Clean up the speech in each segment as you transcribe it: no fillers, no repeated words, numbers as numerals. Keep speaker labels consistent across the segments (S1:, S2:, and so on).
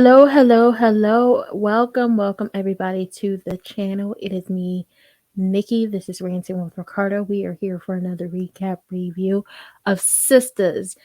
S1: Hello. Welcome everybody to the channel. It is me, Nikki. This is Ranting with Ricardo. We are here for another recap review of Sistas,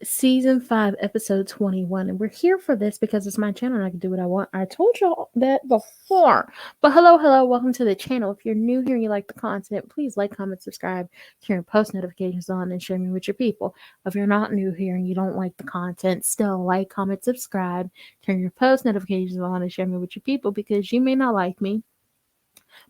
S1: Season 5, Episode 21. And we're here for this because it's my channel and I can do what I want. I told y'all that before. But hello. Welcome to the channel. If you're new here and you like the content, please like, comment, subscribe, turn your post notifications on, and share me with your people. If you're not new here and you don't like the content, still like, comment, subscribe, turn your post notifications on, and share me with your people because you may not like me,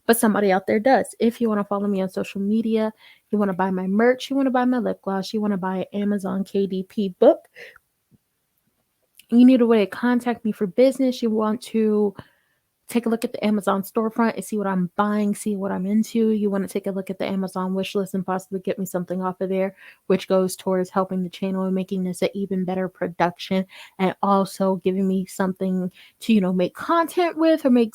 S1: but somebody out there does. If you want to follow me on social media, you want to buy my merch, you want to buy my lip gloss, you want to buy an Amazon KDP book, you need a way to contact me for business, you want to take a look at the Amazon storefront and see what I'm buying, see what I'm into. You want to take a look at the Amazon wish list and possibly get me something off of there, which goes towards helping the channel and making this an even better production and also giving me something to, make content with or make,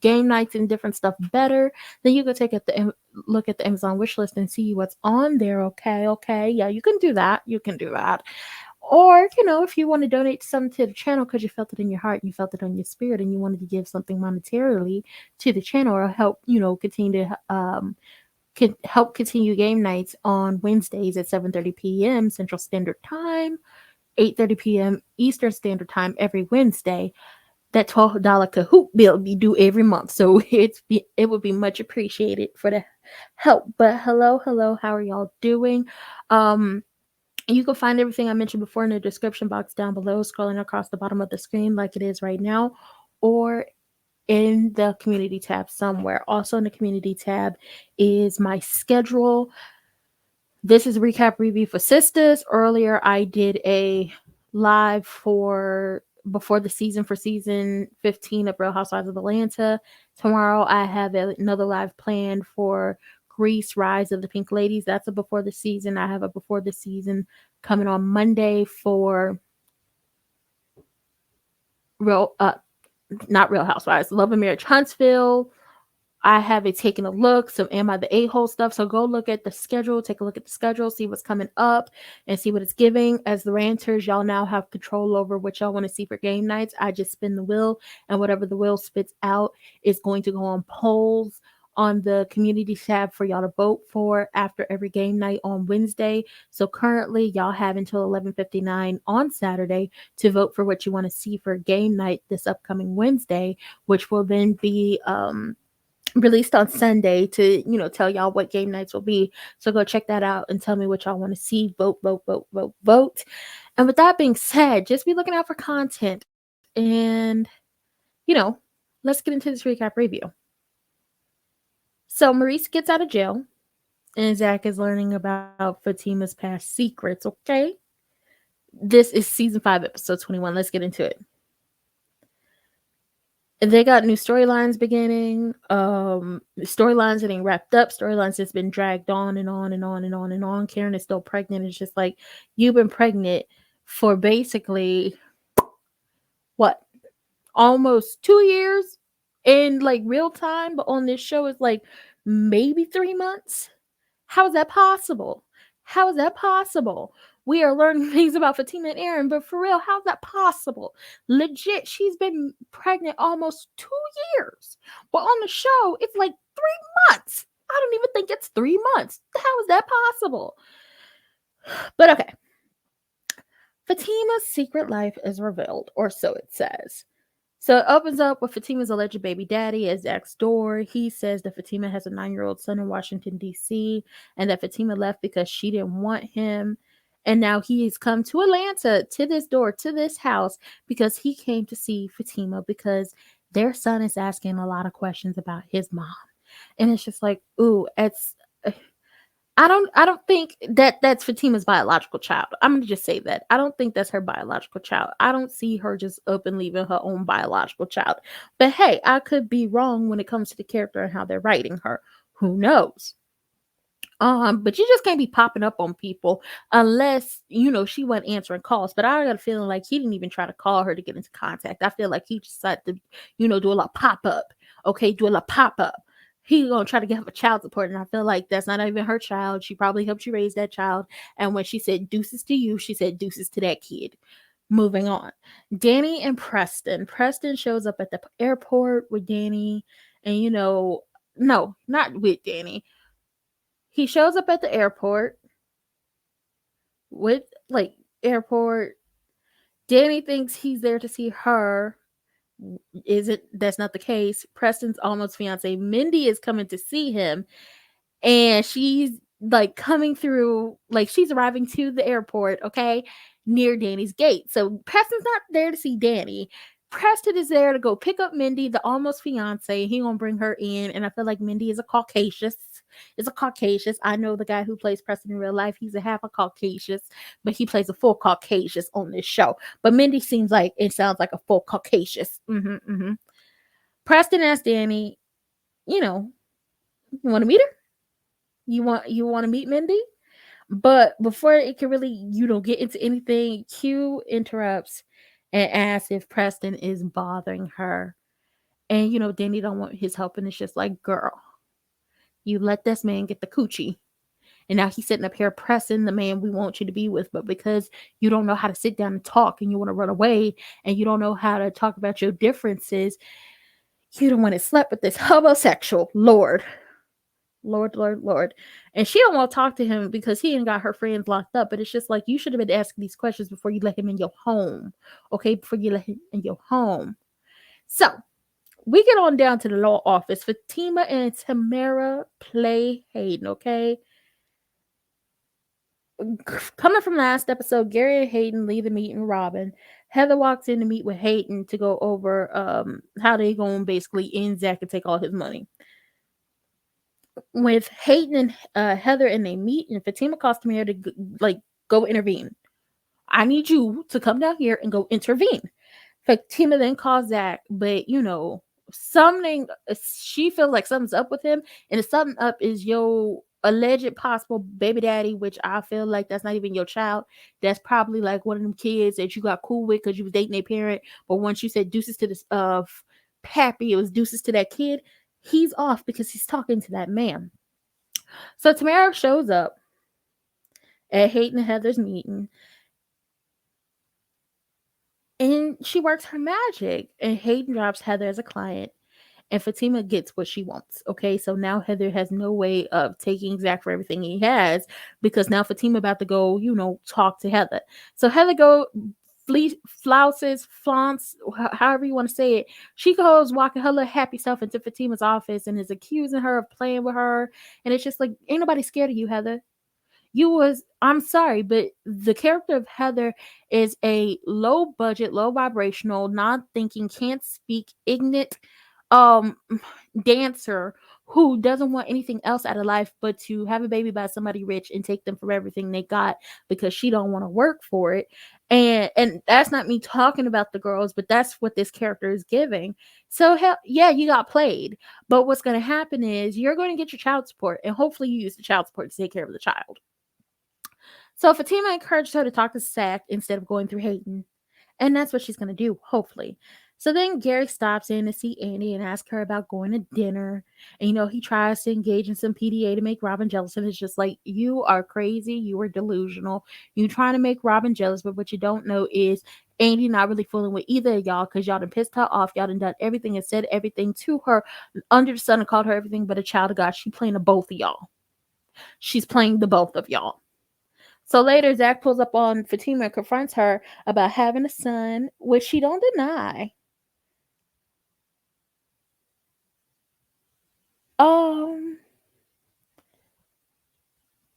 S1: game nights and different stuff better. Then you go take a look at the Amazon wish list and see what's on there. Okay. Yeah, you can do that. Or, if you want to donate something to the channel because you felt it in your heart and you felt it on your spirit and you wanted to give something monetarily to the channel or help, continue to help continue game nights on Wednesdays at 7:30 p.m. Central Standard Time, 8:30 p.m. Eastern Standard Time every Wednesday. That $12 Kahoot bill be due every month. So it would be much appreciated for the help. But hello, how are y'all doing? You can find everything I mentioned before in the description box down below, scrolling across the bottom of the screen like it is right now, or in the community tab somewhere. Also in the community tab is my schedule. This is a recap review for Sistas. Earlier, I did a live before the season for season 15 of Real Housewives of Atlanta. Tomorrow, I have another live planned for Grease Rise of the Pink Ladies. That's a before the season. I have a before the season coming on Monday for not Real Housewives, Love and Marriage Huntsville. I have it taken a look, some Am I the A-hole stuff. So go look at the schedule, take a look at the schedule, see what's coming up and see what it's giving. As the ranters, y'all now have control over what y'all want to see for game nights. I just spin the wheel and whatever the wheel spits out is going to go on polls on the community tab for y'all to vote for after every game night on Wednesday. So currently y'all have until 11:59 on Saturday to vote for what you want to see for game night this upcoming Wednesday, which will then be released on Sunday to, tell y'all what game nights will be. So go check that out and tell me what y'all want to see. Vote. And with that being said, just be looking out for content and, let's get into this recap review. So Maurice gets out of jail and Zach is learning about Fatima's past secrets, okay? This is season 5, episode 21. Let's get into it. They got new storylines beginning, storylines getting wrapped up, storylines that's been dragged on and on. Karen is still pregnant. It's just like, you've been pregnant for basically what, almost 2 years in like real time, but on this show it's like maybe 3 months. How is that possible? We are learning things about Fatima and Aaron, but for real, how's that possible? Legit, she's been pregnant almost 2 years. But on the show, it's like 3 months. I don't even think it's 3 months. How is that possible? But okay. Fatima's secret life is revealed, or so it says. So it opens up with Fatima's alleged baby daddy at Zach's door. He says that Fatima has a 9-year-old son in Washington, D.C., and that Fatima left because she didn't want him. And now he has come to Atlanta, to this door, to this house, because he came to see Fatima because their son is asking a lot of questions about his mom. And it's just like, ooh, I don't think that that's Fatima's biological child. I'm going to just say that. I don't think that's her biological child. I don't see her just up and leaving her own biological child. But hey, I could be wrong when it comes to the character and how they're writing her. Who knows? But you just can't be popping up on people unless, she wasn't answering calls. But I got a feeling like he didn't even try to call her to get into contact. I feel like he decided to, do a lot pop-up. Okay, do a lot pop-up. He's gonna try to get her child support, and I feel like that's not even her child. She probably helped you raise that child. And when she said deuces to you, she said deuces to that kid. Moving on. Danny and Preston. Preston shows up at the airport with Danny, and no, not with Danny. He shows up at the airport with like airport. Danny thinks he's there to see her. Isn't That's not the case. Preston's almost fiance Mindy is coming to see him, and she's like coming through, like she's arriving to the airport, okay, near Danny's gate. So Preston's not there to see Danny. Preston is there to go pick up Mindy, the almost fiance. He gonna bring her in, and I feel like Mindy is a Caucasian. Is a Caucasian. I know the guy who plays Preston in real life. He's a half a Caucasian, but he plays a full Caucasian on this show. But Mindy seems like it sounds like a full Caucasian. Preston asked Danny, you know, you want to meet her? You want to meet Mindy? But before it can really, get into anything, Q interrupts and asks if Preston is bothering her. And Danny don't want his help, and it's just like, girl, you let this man get the coochie. And now he's sitting up here pressing the man we want you to be with, but because you don't know how to sit down and talk, and you want to run away, and you don't know how to talk about your differences, you don't want to sleep with this homosexual. Lord. And she don't want to talk to him because he ain't got her friends locked up. But it's just like, you should have been asking these questions before you let him in your home. Okay, before you let him in your home. So we get on down to the law office. Fatima and Tamara play Hayden, okay? Coming from last episode, Gary and Hayden leave the meeting Robin. Heather walks in to meet with Hayden to go over how they going to basically end Zach and take all his money. With Hayden and Heather, and they meet, and Fatima calls Tamara to go intervene. I need you to come down here and go intervene. Fatima then calls Zach, but something, she feels like something's up with him, and the something up is your alleged possible baby daddy, which I feel like that's not even your child. That's probably like one of them kids that you got cool with because you was dating a parent, but once you said deuces to this pappy, it was deuces to that kid. He's off because he's talking to that man. So Tamara shows up at Hayden and Heather's meeting, and she works her magic, and Hayden drops Heather as a client, and Fatima gets what she wants. Okay, so now Heather has no way of taking Zach for everything he has, because now Fatima about to go, talk to Heather. So Heather flaunts, however you want to say it. She goes walking her little happy self into Fatima's office and is accusing her of playing with her. And it's just like, ain't nobody scared of you, Heather. I'm sorry, but the character of Heather is a low budget, low vibrational, non thinking, can't speak, ignorant um dancer who doesn't want anything else out of life but to have a baby by somebody rich and take them for everything they got because she don't want to work for it. And that's not me talking about the girls, but that's what this character is giving. So hell yeah, you got played, but what's going to happen is you're going to get your child support, and hopefully you use the child support to take care of the child. So Fatima encouraged her to talk to Zach instead of going through Hayden. And that's what she's going to do, hopefully. So then Gary stops in to see Andy and asks her about going to dinner. And, he tries to engage in some PDA to make Robin jealous. And it's just like, you are crazy. You are delusional. You're trying to make Robin jealous. But what you don't know is Andy not really fooling with either of y'all, because y'all done pissed her off. Y'all done everything and said everything to her under the sun and called her everything but a child of God. She's playing the both of y'all. She's playing the both of y'all. So later, Zach pulls up on Fatima and confronts her about having a son, which she don't deny.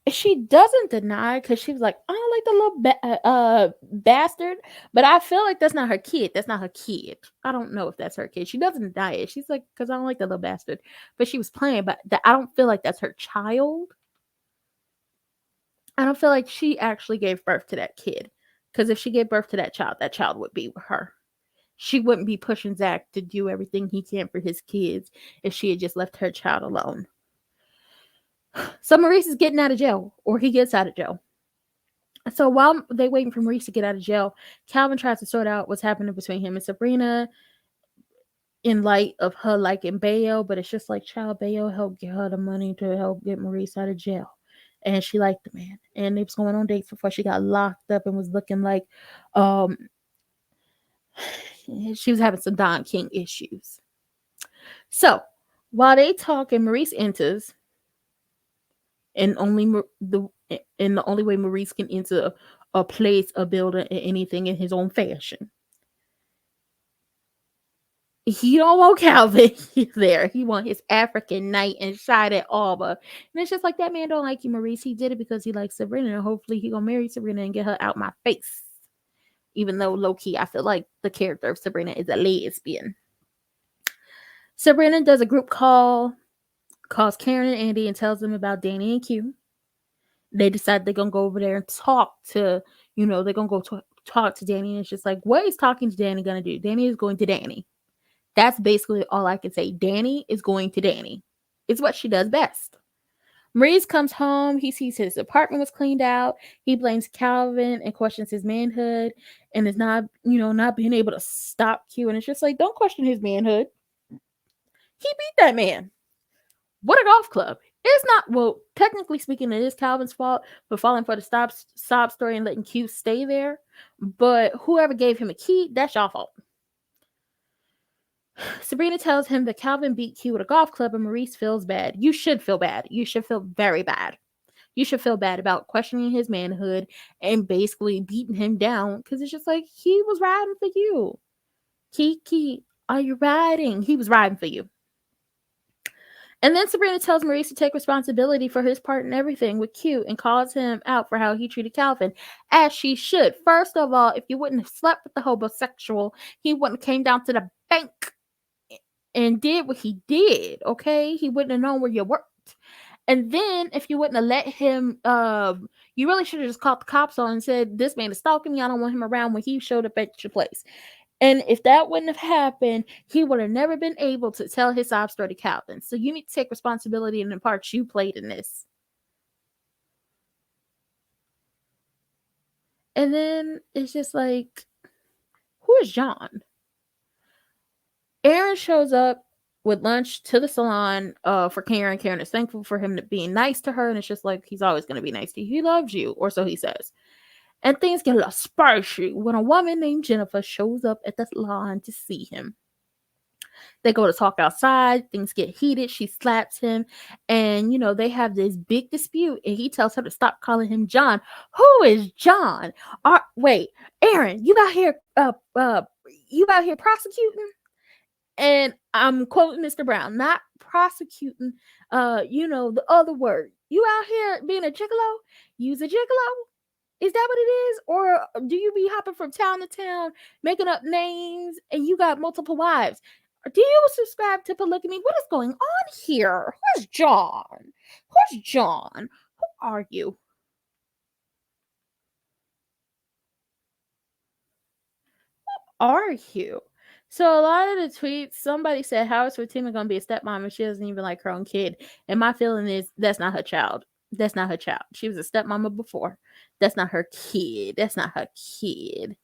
S1: She doesn't deny, because she was like, I don't like the little bastard, but I feel like that's not her kid. That's not her kid. I don't know if that's her kid. She doesn't deny it. She's like, because I don't like the little bastard, but she was playing, but I don't feel like that's her child. I don't feel like she actually gave birth to that kid, because if she gave birth to that child would be with her. She wouldn't be pushing Zach to do everything he can for his kids if she had just left her child alone. So Maurice is getting out of jail, or he gets out of jail. So while they waiting for Maurice to get out of jail, Calvin tries to sort out what's happening between him and Sabrina in light of her liking Bayo, but it's just like, child, Bayo helped get her the money to help get Maurice out of jail. And she liked the man. And they was going on dates before she got locked up and was looking like She was having some Don King issues. So while they talk and Maurice enters, and the only way Maurice can enter a place, a building, and anything in his own fashion. He don't want Calvin there. He want his African knight and shot at Alba. And it's just like, that man don't like you, Maurice. He did it because he likes Sabrina, and hopefully he gonna marry Sabrina and get her out my face. Even though low key, I feel like the character of Sabrina is a lesbian. Sabrina does a group call, calls Karen and Andy, and tells them about Danny and Q. They decide they're gonna go over there and talk to, they're gonna go talk to Danny. And it's just like, what is talking to Danny gonna do? Danny is going to Danny. That's basically all I can say. Danny is going to Danny. It's what she does best. Maurice comes home. He sees his apartment was cleaned out. He blames Calvin and questions his manhood and is not being able to stop Q. And it's just like, don't question his manhood. He beat that man. What a golf club. It's not, well, technically speaking, it is Calvin's fault for falling for the sob story and letting Q stay there. But whoever gave him a key, that's your fault. Sabrina tells him that Calvin beat Q with a golf club, and Maurice feels bad. You should feel bad. You should feel very bad. You should feel bad about questioning his manhood and basically beating him down, because it's just like, he was riding for you. Kiki, are you riding? He was riding for you. And then Sabrina tells Maurice to take responsibility for his part in everything with Q and calls him out for how he treated Calvin, as she should. First of all, if you wouldn't have slept with the homosexual, he wouldn't have came down to the bank and did what he did, okay? He wouldn't have known where you worked. And then if you wouldn't have let him, you really should have just called the cops on and said, this man is stalking me. I don't want him around when he showed up at your place. And if that wouldn't have happened, he would have never been able to tell his sob story to Calvin. So you need to take responsibility in the part you played in this. And then it's just like, who is John? Aaron shows up with lunch to the salon for Karen. Karen is thankful for him being nice to her. And it's just like, he's always going to be nice to you. He loves you, or so he says. And things get a little spicy when a woman named Jennifer shows up at the salon to see him. They go to talk outside. Things get heated. She slaps him. And, they have this big dispute. And he tells her to stop calling him John. Who is John? Wait, Aaron, you out here prosecuting? And I'm quoting Mr. Brown, not prosecuting, the other word. You out here being a gigolo? Use a gigolo? Is that what it is? Or do you be hopping from town to town, making up names, and you got multiple wives? Do you subscribe to polygamy? What is going on here? Who's John? Who's John? Who are you? Who are you? So a lot of the tweets, somebody said, how is Fatima going to be a stepmom if she doesn't even like her own kid? And my feeling is, that's not her child. That's not her child. She was a stepmama before. That's not her kid. That's not her kid.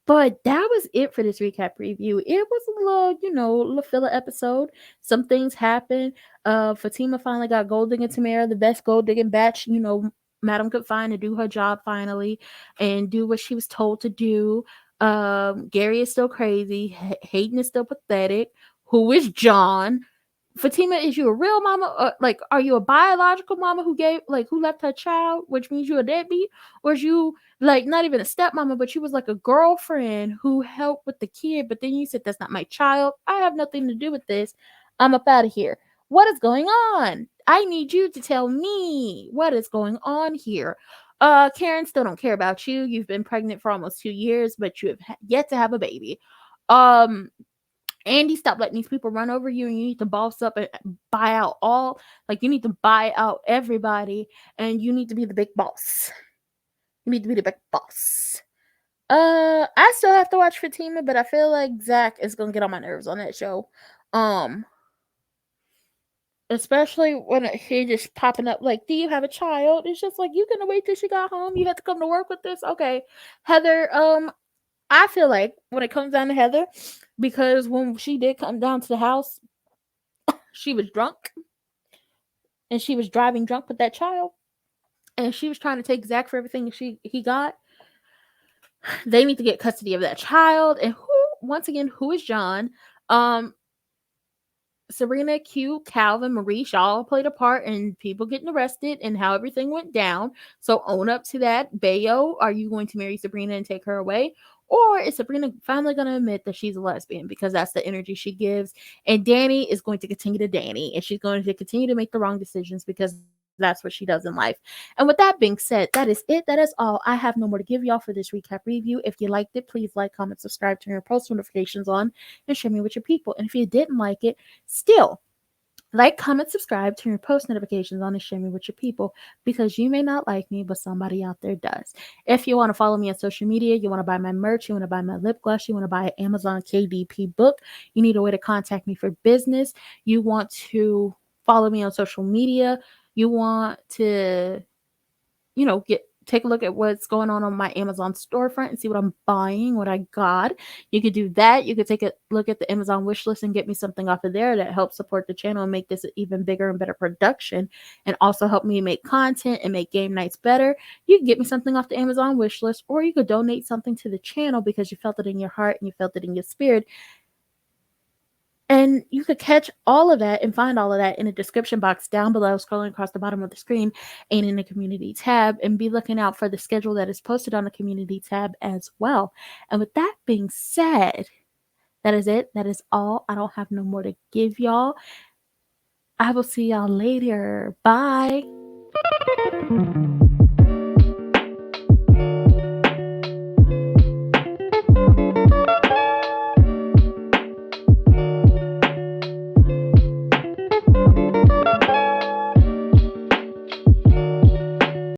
S1: But that was it for this recap review. It was a little filler episode. Some things happened. Fatima finally got gold digging Tamara, the best gold digging batch, Madam could find, to do her job finally and do what she was told to do. Gary is still crazy. Hayden is still pathetic. Who is John? Fatima, is you a real mama? Are you a biological mama who left her child, which means you're a deadbeat? Or is you not even a stepmama, but you was like a girlfriend who helped with the kid, but then you said, that's not my child. I have nothing to do with this. I'm up out of here. What is going on? I need you to tell me what is going on here. Karen, still don't care about you. You've been pregnant for almost 2 years, but you have yet to have a baby. Andy, stop letting these people run over you, and you need to boss up and buy out you need to buy out everybody, and you need to be the big boss. You need to be the big boss. I still have to watch Fatima, but I feel like Zach is gonna get on my nerves on that show. Especially when he just popping up like, do you have a child? It's just like, you gonna wait till she got home? You have to come to work with this? Okay. Heather, I feel like when it comes down to Heather, because when she did come down to the house, she was drunk. And she was driving drunk with that child. And she was trying to take Zach for everything he got. They need to get custody of that child. And who once again, who is John? Um, Serena, Q, Calvin, Maurice, all played a part in people getting arrested and how everything went down. So own up to that. Bayo, are you going to marry Sabrina and take her away? Or is Sabrina finally going to admit that she's a lesbian because that's the energy she gives? And Danny is going to continue to Danny, and she's going to continue to make the wrong decisions because that's what she does in life. And with that being said, that is it. That is all. I have no more to give y'all for this recap review. If you liked it, please like, comment, subscribe, turn your post notifications on, and share me with your people. And if you didn't like it, still like, comment, subscribe, turn your post notifications on, and share me with your people because you may not like me, but somebody out there does. If you want to follow me on social media, you want to buy my merch, you want to buy my lip gloss, you want to buy an Amazon KDP book, you need a way to contact me for business, you want to follow me on social media, you want to take a look at what's going on my Amazon storefront and see what I'm buying, what I got. You could do that. You could take a look at the Amazon wish list and get me something off of there that helps support the channel and make this an even bigger and better production, and also help me make content and make game nights better. You can get me something off the Amazon wish list, or you could donate something to the channel because you felt it in your heart and you felt it in your spirit. And you could catch all of that and find all of that in the description box down below, scrolling across the bottom of the screen and in the community tab. And be looking out for the schedule that is posted on the community tab as well. And with that being said, that is it. That is all. I don't have no more to give y'all. I will see y'all later. Bye.